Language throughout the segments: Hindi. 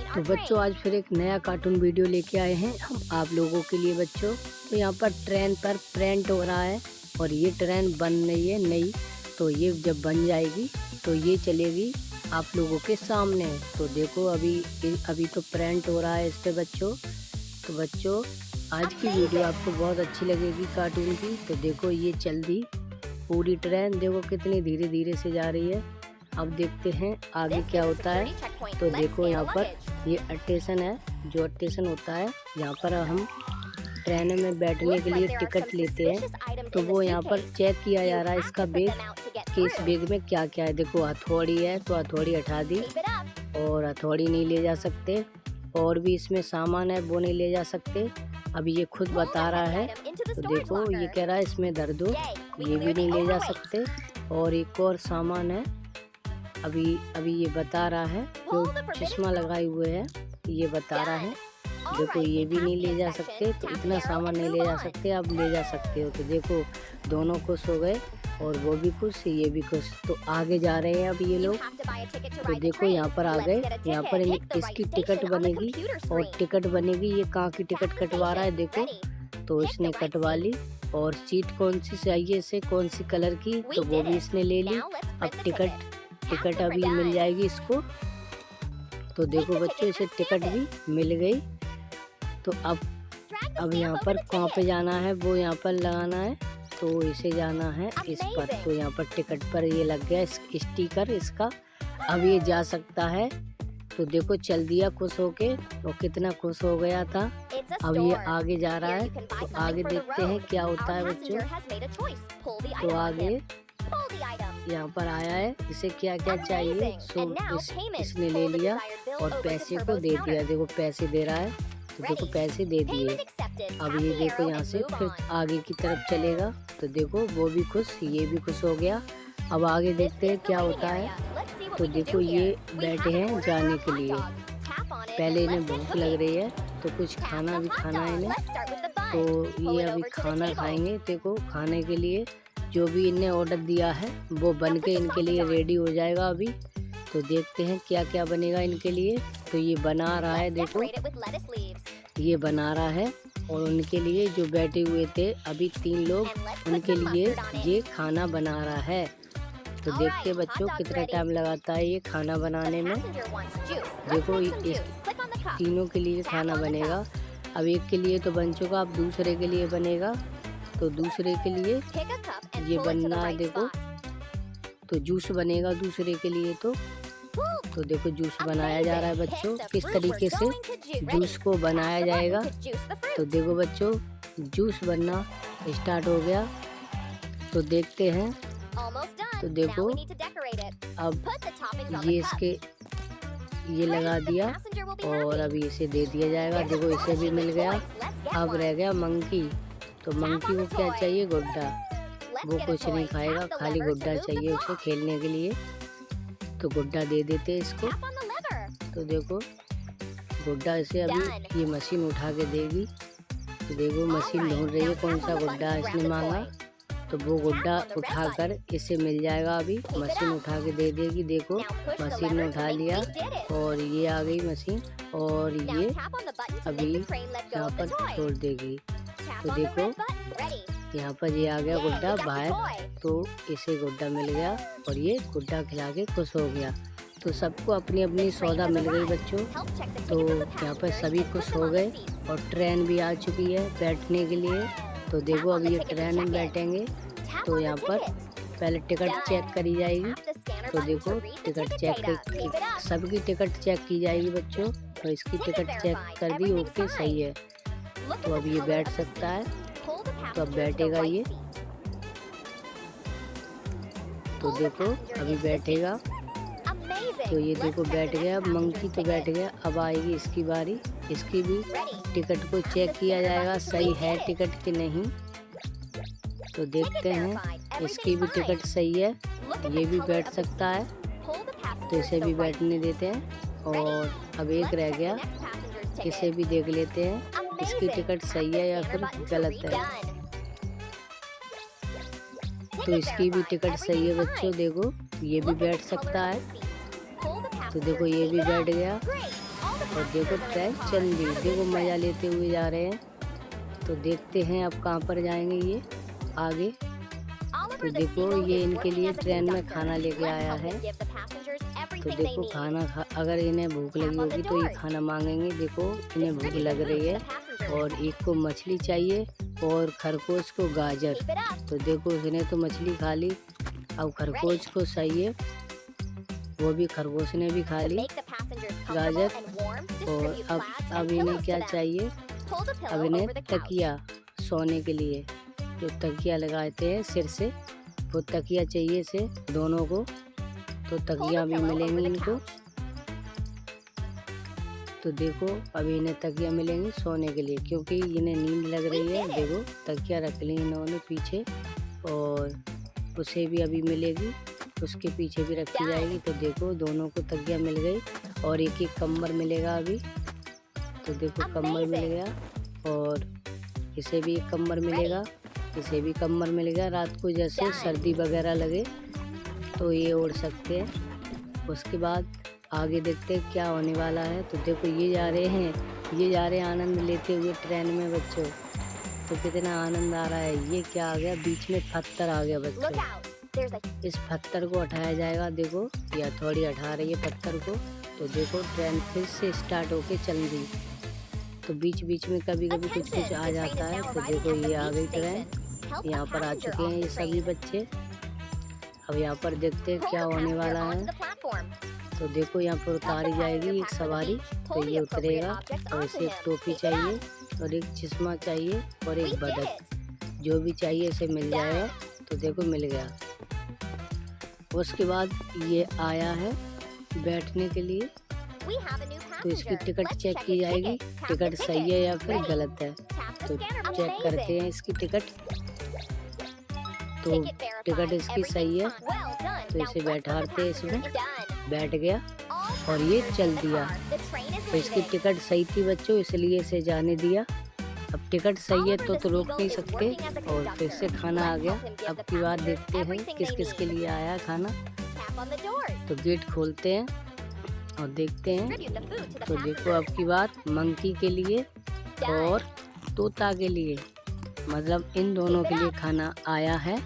तो बच्चों आज फिर एक नया कार्टून वीडियो लेके आए हैं हम आप लोगों के लिए बच्चों। तो यहाँ पर ट्रेन पर प्रिंट हो रहा है और ये ट्रेन बन रही है नई। तो ये जब बन जाएगी तो ये चलेगी आप लोगों के सामने। तो देखो अभी तो प्रिंट हो रहा है इस पे बच्चों। तो बच्चों आज की वीडियो आपको बहुत अच्छी लगेगी कार्टून की। तो देखो ये चल दी पूरी ट्रेन, देखो कितनी धीरे धीरे से जा रही है। अब देखते हैं आगे क्या होता है। तो देखो यहाँ पर ये स्टेशन है, जो स्टेशन होता है यहाँ पर हम ट्रेन में बैठने के लिए टिकट लेते हैं। तो वो यहाँ पर चेक किया जा रहा है इसका बैग कि इस बैग में क्या क्या है। देखो हथौड़ी है तो हथौड़ी हटा दी और हथौड़ी नहीं ले जा सकते, और भी इसमें सामान है वो नहीं ले जा सकते। अभी ये खुद बता रहा है। तो देखो ये कह रहा है इसमें धर दो, ये भी नहीं ले जा सकते। और एक और सामान है, अभी ये बता रहा है, जो चश्मा लगाए हुए है ये बता रहा है। देखो ये भी नहीं ले जा सकते, तो इतना सामान नहीं ले जा सकते, अब ले जा सकते हो। तो देखो दोनों खुश हो गए और वो भी खुश ये भी खुश। तो आगे जा रहे हैं अब ये लोग। तो देखो यहाँ पर आ गए, यहाँ पर इसकी टिकट बनेगी और टिकट बनेगी। ये कहाँ की टिकट कटवा रहा है देखो। तो इसने कटवा ली और सीट कौन सी चाहिए इसे, कौन सी कलर की, तो वो भी इसने ले ली। अब टिकट अभी मिल जाएगी इसको। तो देखो बच्चों इसे टिकट भी मिल गई। तो अब यहाँ पर कहाँ पे जाना है वो यहाँ पर लगाना है। तो इसे जाना है इस पर। तो यहाँ पर टिकट पर ये लग गया स्टिकर इसका। अब ये जा सकता है। तो देखो चल दिया खुश होके, और कितना खुश हो गया था। अब ये आगे जा रहा है। तो आगे देखते हैं क्या होता है बच्चों। तो आगे यहाँ पर आया है, इसे क्या क्या चाहिए। इसने ले लिया और पैसे को दे दिया। देखो पैसे दे रहा है, तो देखो पैसे दे दिए। अब ये देखो यहाँ से फिर आगे की तरफ चलेगा। तो देखो वो भी खुश, ये भी खुश हो गया। अब आगे देखते हैं क्या होता है। तो देखो ये बैठे हैं जाने के लिए। पहले इन्हें भूख लग रही है तो कुछ खाना भी खाना है इन्हें। तो ये अभी खाना खाएंगे। देखो खाने के लिए जो भी इन्हें ऑर्डर दिया है वो बन के इनके लिए रेडी हो जाएगा अभी। तो देखते हैं क्या क्या बनेगा इनके लिए। तो ये बना रहा है, देखो ये बना रहा है। और उनके लिए जो बैठे हुए थे अभी 3 लोग, उनके लिए ये खाना बना रहा है। तो देखते बच्चों कितना टाइम लगाता है ये खाना बनाने में। देखो इस तीनों के लिए खाना बनेगा। अब एक के लिए तो बन चुका, अब दूसरे के लिए बनेगा। तो दूसरे के लिए ये बनना है देखो। तो जूस बनेगा दूसरे के लिए। तो देखो जूस बनाया जा रहा है बच्चों, किस तरीके से जूस को बनाया जाएगा। तो देखो बच्चों जूस बनना स्टार्ट हो गया। तो देखते हैं। तो देखो अब ये लगा दिया और अभी इसे दे दिया जाएगा। देखो इसे भी मिल गया। अब रह गया मंकी। तो मंकी को क्या चाहिए, गुड्डा। वो कुछ नहीं खाएगा, खाली गुड्डा चाहिए उसे खेलने के लिए। तो गुड्डा दे देते इसको। तो देखो गुड्डा इसे अभी ये मशीन उठा के देगी। तो देखो मशीन ढूंढ रही है कौन सा गुड्डा इसने मांगा। तो वो गुड्डा उठाकर इसे मिल जाएगा। अभी मशीन उठा के दे देगी। देखो मशीन ने उठा लिया और ये आ गई मशीन, और ये अभी यहाँ पर छोड़ देगी। तो देखो यहाँ पर ये आ गया गुड्डा बाहर। तो इसे गुड्डा मिल गया और ये गुड्डा खिला के खुश हो गया। तो सबको अपनी अपनी सौदा मिल गई बच्चों। तो यहाँ पर सभी खुश हो गए और ट्रेन भी आ चुकी है बैठने के लिए। तो देखो अभी ये ट्रेन में बैठेंगे। तो यहाँ पर पहले टिकट चेक करी जाएगी। तो देखो टिकट चेक सबकी टिकट चेक की जाएगी बच्चों। तो इसकी टिकट चेक कर दी, ओके सही है। तो अब ये बैठ सकता है। तो अब बैठेगा ये। तो देखो अभी बैठेगा। तो ये देखो बैठ गया। अब मंकी तो बैठ गया। अब आएगी इसकी बारी। इसकी भी टिकट को चेक किया जाएगा सही है टिकट कि नहीं। तो देखते हैं इसकी भी टिकट सही है, ये भी बैठ सकता है। तो इसे भी बैठने देते हैं। और अब एक रह गया, इसे भी देख लेते हैं इसकी टिकट सही है या फिर गलत है। तो इसकी भी टिकट सही है बच्चों। देखो ये भी बैठ सकता है। तो देखो ये भी बैठ गया और देखो ट्रेन चल दी। देखो मज़ा लेते हुए जा रहे हैं। तो देखते हैं अब कहाँ पर जाएंगे ये आगे। तो देखो ये इनके लिए ट्रेन में खाना लेके आया है। तो देखो खाना अगर इन्हें भूख लगी होगी तो ये खाना मांगेंगे। देखो इन्हें भूख लग रही है और एक को मछली चाहिए और खरगोश को गाजर। तो देखो इसने तो मछली खा ली, अब खरगोश को चाहिए, वो भी खरगोश ने भी खा ली गाजर। और अब इन्हें क्या चाहिए, अब इन्हें तकिया सोने के लिए, जो तकिया लगाते हैं सिर से, वो तकिया चाहिए से दोनों को। तो तकिया भी मिलेंगे इनको। तो देखो अभी इन्हें तकिया मिलेंगी सोने के लिए, क्योंकि इन्हें नींद लग रही है। देखो तकिया रख ली इन्होंने पीछे, और उसे भी अभी मिलेगी, उसके पीछे भी रखी जाएगी। तो देखो दोनों को तकिया मिल गई और एक एक कम्बल मिलेगा अभी। तो देखो कम्बल मिल गया और इसे भी एक कम्बल मिलेगा, इसे भी कम्बल मिल गया। रात को जैसे सर्दी वगैरह लगे तो ये ओढ़ सकते हैं। उसके बाद आगे देखते हैं क्या होने वाला है। तो देखो ये जा रहे हैं आनंद लेते हुए ट्रेन में बच्चों। तो कितना आनंद आ रहा है। ये क्या आ गया, बीच में पत्थर आ गया बच्चों। इस पत्थर को हटाया जाएगा। देखो या थोड़ी हटा रही है पत्थर को। तो देखो ट्रेन फिर से स्टार्ट होके चल रही। तो बीच बीच में कभी कभी कुछ कुछ आ जाता है। तो देखो ये आ गई ट्रेन, यहाँ पर आ चुके हैं ये सभी बच्चे। अब यहाँ पर देखते हैं क्या होने वाला है। तो देखो यहाँ पर उतारी जाएगी एक सवारी। तो ये उतरेगा और इसे एक टोपी चाहिए और एक चश्मा चाहिए और एक बदक, जो भी चाहिए इसे मिल जाएगा। तो देखो मिल गया। उसके बाद ये आया है बैठने के लिए। तो इसकी टिकट चेक की जाएगी, टिकट सही है या फिर गलत है। तो चेक करते हैं इसकी टिकट। तो टिकट इसकी सही है, तो इसे बैठाते हैं इसमें। बैठ गया और ये चल दिया। तो इसकी टिकट सही थी बच्चों, इसलिए इसे जाने दिया। अब टिकट सही है तो रोक नहीं सकते। और फिर से खाना आ गया। अब की बार देखते हैं किस किस के लिए आया खाना। तो गेट खोलते हैं और देखते हैं। तो देखो अब की बार मंकी के लिए और तोता के लिए, मतलब इन दोनों के लिए खाना आया है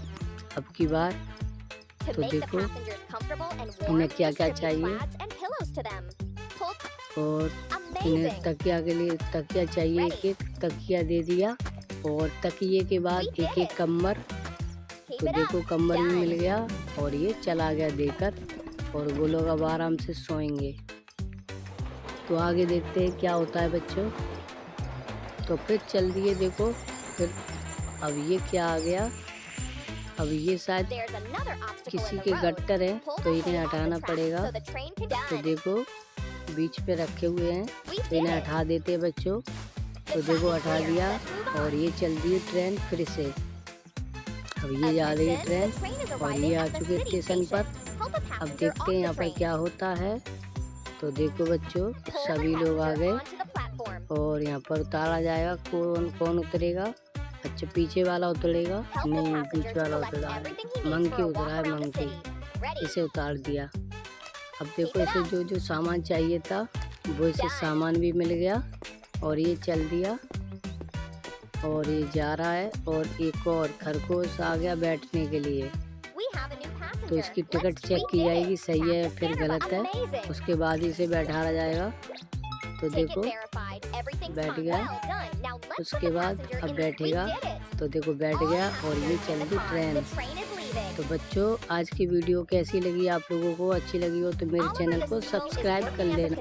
अब की बार। तो देखो इन्हें क्या क्या चाहिए। और इन्हें तकिया के लिए तकिया चाहिए, एक एक तकिया दे दिया। और तकिए के बाद एक एक कम्बल। तो देखो कम्बल भी मिल गया और ये चला गया देकर। और वो लोग अब आराम से सोएंगे। तो आगे देखते हैं क्या होता है बच्चों। तो फिर चल दिए देखो। फिर अब ये क्या आ गया, अब ये शायद किसी के गट्टर है, तो इन्हें हटाना पड़ेगा। तो देखो बीच पे रखे हुए हैं, तो इन्हें हटा देते हैं बच्चों। तो देखो हटा दिया और ये चल दी ट्रेन फिर से। अब ये जा रही है ट्रेन और ये आ चुके स्टेशन पर। अब देखते हैं यहाँ पर क्या होता है। तो देखो बच्चों सभी लोग आ गए और यहाँ पर उतारा जाएगा। कौन कौन उतरेगा? अच्छा पीछे वाला उतरेगा, नहीं बीच वाला उतरा है। मंकी उतरा है, मंकी, इसे उतार दिया। अब देखो इसे जो जो सामान चाहिए था वो इसे सामान भी मिल गया और ये चल दिया और ये जा रहा है। और एक और खरगोश आ गया बैठने के लिए। तो इसकी टिकट चेक की जाएगी, सही है या फिर गलत है। उसके बाद इसे बैठाया जाएगा। तो देखो बैठ गया। उसके बाद अब बैठेगा। तो देखो बैठ गया और ये चल दी ट्रेन। तो बच्चों आज की वीडियो कैसी लगी आप लोगों को? अच्छी लगी हो तो मेरे चैनल को सब्सक्राइब कर लेना।